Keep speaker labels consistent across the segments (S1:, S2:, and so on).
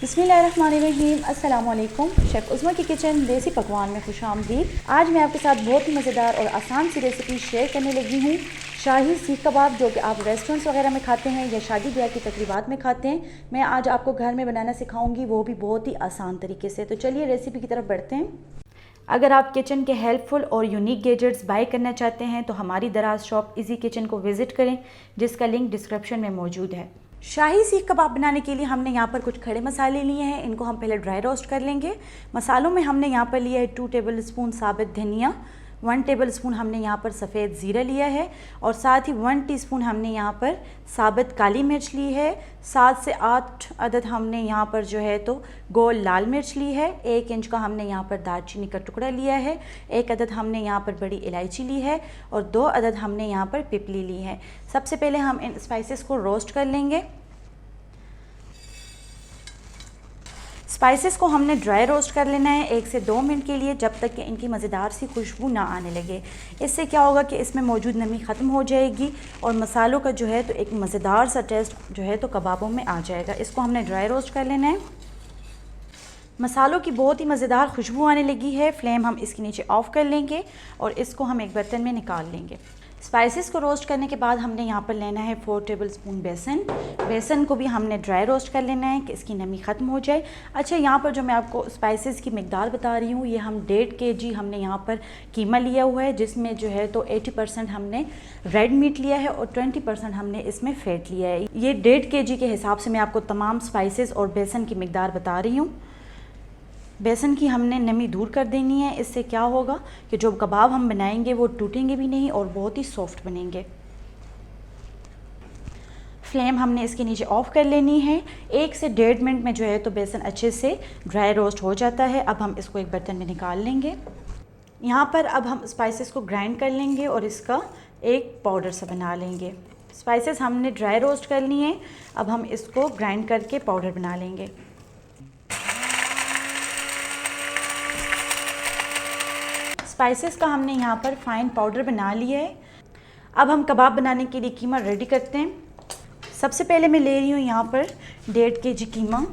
S1: बिस्मिल्लाहिर्रहमानिर्रहीम। अस्सलाम वालेकुम। शेफ़ उज़्मा की किचन देसी पकवान में खुशामदीद। आज मैं आपके साथ बहुत ही मज़ेदार और आसान सी रेसिपी शेयर करने लगी हूँ। शाही सीख कबाब, जो कि आप रेस्टोरेंट्स वगैरह में खाते हैं या शादी ब्याह की तकरीबात में खाते हैं, मैं आज आपको घर में बनाना सिखाऊंगी, वो भी बहुत ही आसान तरीके से। तो चलिए रेसिपी की तरफ बढ़ते हैं। अगर आप किचन के हेल्पफुल और यूनिक गैजेट्स बाय करना चाहते हैं तो हमारी दराज शॉप इजी किचन को विज़िट करें, जिसका लिंक डिस्क्रिप्शन में मौजूद है। शाही सीख कबाब बनाने के लिए हमने यहाँ पर कुछ खड़े मसाले लिए हैं। इनको हम पहले ड्राई रोस्ट कर लेंगे। मसालों में हमने यहाँ पर लिया है 2 टेबल स्पून साबित धनिया, 1 टेबल स्पून हमने यहाँ पर सफ़ेद ज़ीरा लिया है और साथ ही 1 टीस्पून हमने यहाँ पर साबित काली मिर्च ली है। 7 से 8 अदद हमने यहाँ पर जो है तो गोल लाल मिर्च ली है। 1 इंच का हमने यहाँ पर दालचीनी का टुकड़ा लिया है। 1 अदद हमने यहाँ पर बड़ी इलायची ली है और 2 अदद हमने यहाँ पर पिपली ली है। सबसे पहले हम इन स्पाइसेस को रोस्ट कर लेंगे। स्पाइसेस को हमने ड्राई रोस्ट कर लेना है 1 से 2 मिनट के लिए, जब तक कि इनकी मज़ेदार सी खुशबू ना आने लगे। इससे क्या होगा कि इसमें मौजूद नमी ख़त्म हो जाएगी और मसालों का जो है तो एक मज़ेदार सा टेस्ट जो है तो कबाबों में आ जाएगा। इसको हमने ड्राई रोस्ट कर लेना है। मसालों की बहुत ही मज़ेदार खुशबू आने लगी है। फ्लेम हम इसके नीचे ऑफ़ कर लेंगे और इसको हम एक बर्तन में निकाल लेंगे। स्पाइसेस को रोस्ट करने के बाद हमने यहाँ पर लेना है 4 टेबल स्पून बेसन। बेसन को भी हमने ड्राई रोस्ट कर लेना है कि इसकी नमी ख़त्म हो जाए। अच्छा, यहाँ पर जो मैं आपको स्पाइसेस की मिकदार बता रही हूँ, ये हम 1.5 kg हमने यहाँ पर कीमा लिया हुआ है, जिसमें जो है तो 80% हमने रेड मीट लिया है और 20% हमने इसमें फ़ैट लिया है। ये 1.5 kg के हिसाब से मैं आपको तमाम स्पाइसेस और बेसन की मिकदार बता रही हूँ। बेसन की हमने नमी दूर कर देनी है। इससे क्या होगा कि जो कबाब हम बनाएंगे वो टूटेंगे भी नहीं और बहुत ही सॉफ्ट बनेंगे। फ्लेम हमने इसके नीचे ऑफ़ कर लेनी है। 1 से 1.5 मिनट में जो है तो बेसन अच्छे से ड्राई रोस्ट हो जाता है। अब हम इसको एक बर्तन में निकाल लेंगे। यहाँ पर अब हम स्पाइसेस को ग्राइंड कर लेंगे और इसका एक पाउडर सा बना लेंगे। स्पाइसेस हमने ड्राई रोस्ट कर लिए हैं, अब हम इसको ग्राइंड करके पाउडर बना लेंगे। स्पाइसेस का हमने यहाँ पर फाइन पाउडर बना लिया है। अब हम कबाब बनाने के लिए कीमा रेडी करते हैं। सबसे पहले मैं ले रही हूँ यहाँ पर 1.5 kg कीमा।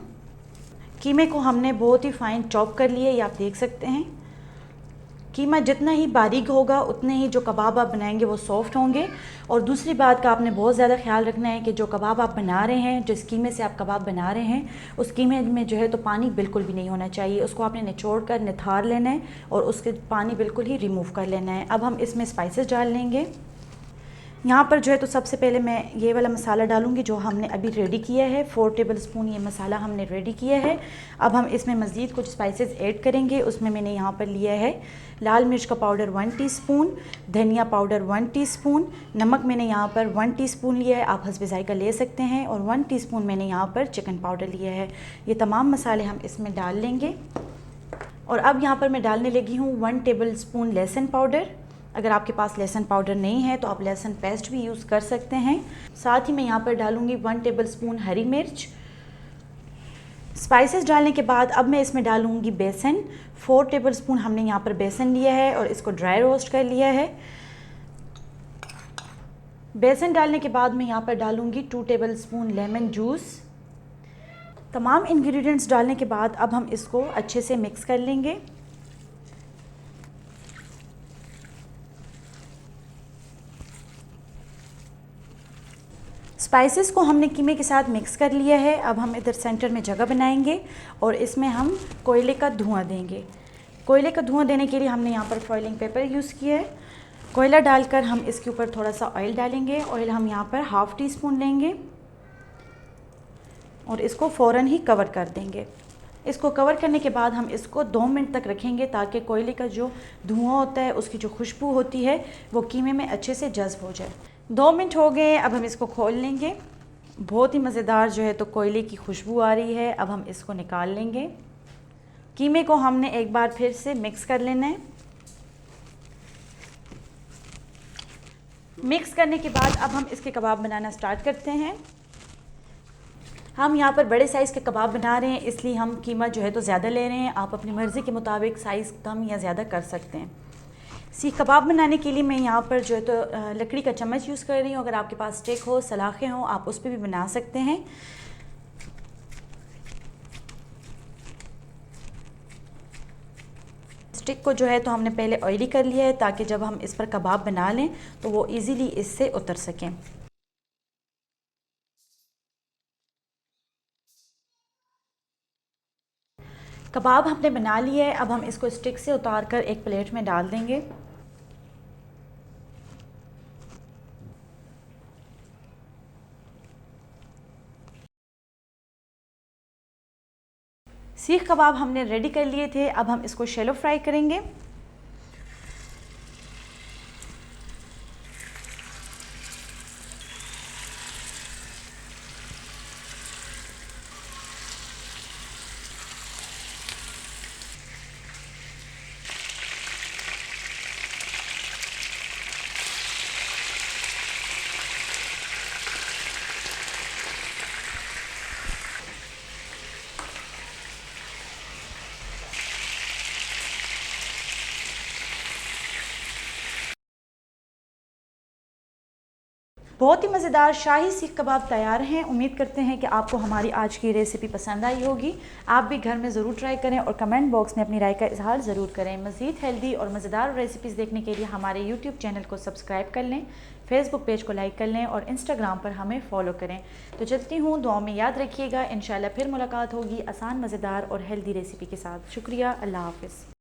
S1: कीमे को हमने बहुत ही फाइन चॉप कर लिया है, ये आप देख सकते हैं। कीमा जितना ही बारीक होगा उतने ही जो कबाब आप बनाएंगे वो सॉफ्ट होंगे। और दूसरी बात का आपने बहुत ज़्यादा ख्याल रखना है कि जो कबाब आप बना रहे हैं, जिस कीमे से आप कबाब बना रहे हैं, उस कीमे में जो है तो पानी बिल्कुल भी नहीं होना चाहिए। उसको आपने निचोड़ कर निथार लेना है और उसके पानी बिल्कुल ही रिमूव कर लेना है। अब हम इसमें स्पाइसेस डाल लेंगे। यहाँ पर जो है तो सबसे पहले मैं ये वाला मसाला डालूँगी जो हमने अभी रेडी किया है। 4 टेबल स्पून ये मसाला हमने रेडी किया है। अब हम इसमें मज़ीद कुछ स्पाइसेस ऐड करेंगे। उसमें मैंने यहाँ पर लिया है लाल मिर्च का पाउडर 1 टीस्पून, धनिया पाउडर 1 टीस्पून, नमक मैंने यहाँ पर 1 टीस्पून लिया है, आप हस्बे ज़ायका ले सकते हैं, और 1 टीस्पून मैंने यहाँ पर चिकन पाउडर लिया है। ये तमाम मसाले हम इसमें डाल लेंगे। और अब यहाँ पर मैं डालने लगी हूँ 1 टेबल स्पून लहसुन पाउडर। अगर आपके पास लहसुन पाउडर नहीं है तो आप लहसुन पेस्ट भी यूज़ कर सकते हैं। साथ ही मैं यहाँ पर डालूँगी 1 टेबल स्पून हरी मिर्च। स्पाइसेस डालने के बाद अब मैं इसमें डालूँगी बेसन। 4 टेबल स्पून हमने यहाँ पर बेसन लिया है और इसको ड्राई रोस्ट कर लिया है। बेसन डालने के बाद मैं यहाँ पर डालूँगी 2 टेबल स्पून लेमन जूस। तमाम इंग्रेडिएंट्स डालने के बाद अब हम इसको अच्छे से मिक्स कर लेंगे। स्पाइसेस को हमने कीमे के साथ मिक्स कर लिया है। अब हम इधर सेंटर में जगह बनाएंगे और इसमें हम कोयले का धुआं देंगे। कोयले का धुआं देने के लिए हमने यहाँ पर फॉइलिंग पेपर यूज़ किया है। कोयला डालकर हम इसके ऊपर थोड़ा सा ऑयल डालेंगे। ऑयल हम यहाँ पर ½ टीस्पून लेंगे और इसको फ़ौरन ही कवर कर देंगे। इसको कवर करने के बाद हम इसको 2 मिनट तक रखेंगे ताकि कोयले का जो धुआं होता है, उसकी जो खुशबू होती है, वो कीमे में अच्छे से जज़्ब हो जाए। 2 मिनट हो गए, अब हम इसको खोल लेंगे। बहुत ही मज़ेदार जो है तो कोयले की खुशबू आ रही है। अब हम इसको निकाल लेंगे। कीमे को हमने एक बार फिर से मिक्स कर लेना है। मिक्स करने के बाद अब हम इसके कबाब बनाना स्टार्ट करते हैं। हम यहाँ पर बड़े साइज़ के कबाब बना रहे हैं, इसलिए हम कीमा जो है तो ज़्यादा ले रहे हैं। आप अपनी मर्ज़ी के मुताबिक साइज़ कम या ज़्यादा कर सकते हैं। सीख कबाब बनाने के लिए मैं यहाँ पर जो है तो लकड़ी का चम्मच यूज़ कर रही हूँ। अगर आपके पास स्टिक हो, सलाखें हो, आप उस पर भी बना सकते हैं। स्टिक को जो है तो हमने पहले ऑयली कर लिया है ताकि जब हम इस पर कबाब बना लें तो वो इजीली इससे उतर सकें। कबाब हमने बना लिया है, अब हम इसको स्टिक से उतार कर एक प्लेट में डाल देंगे। सीख कबाब हमने रेडी कर लिए थे, अब हम इसको शैलो फ्राई करेंगे। बहुत ही मज़ेदार शाही सीख कबाब तैयार हैं। उम्मीद करते हैं कि आपको हमारी आज की रेसिपी पसंद आई होगी। आप भी घर में ज़रूर ट्राई करें और कमेंट बॉक्स में अपनी राय का इजहार ज़रूर करें। मज़ीद हेल्दी और मज़ेदार रेसिपीज़ देखने के लिए हमारे यूट्यूब चैनल को सब्सक्राइब कर लें, फेसबुक पेज को लाइक कर लें और इंस्टाग्राम पर हमें फ़ॉलो करें। तो चलती हूँ, दुआ में याद रखिएगा। इंशाल्लाह फिर मुलाकात होगी आसान, मज़ेदार और हेल्दी रेसिपी के साथ। शुक्रिया, अल्लाह हाफ़िज़।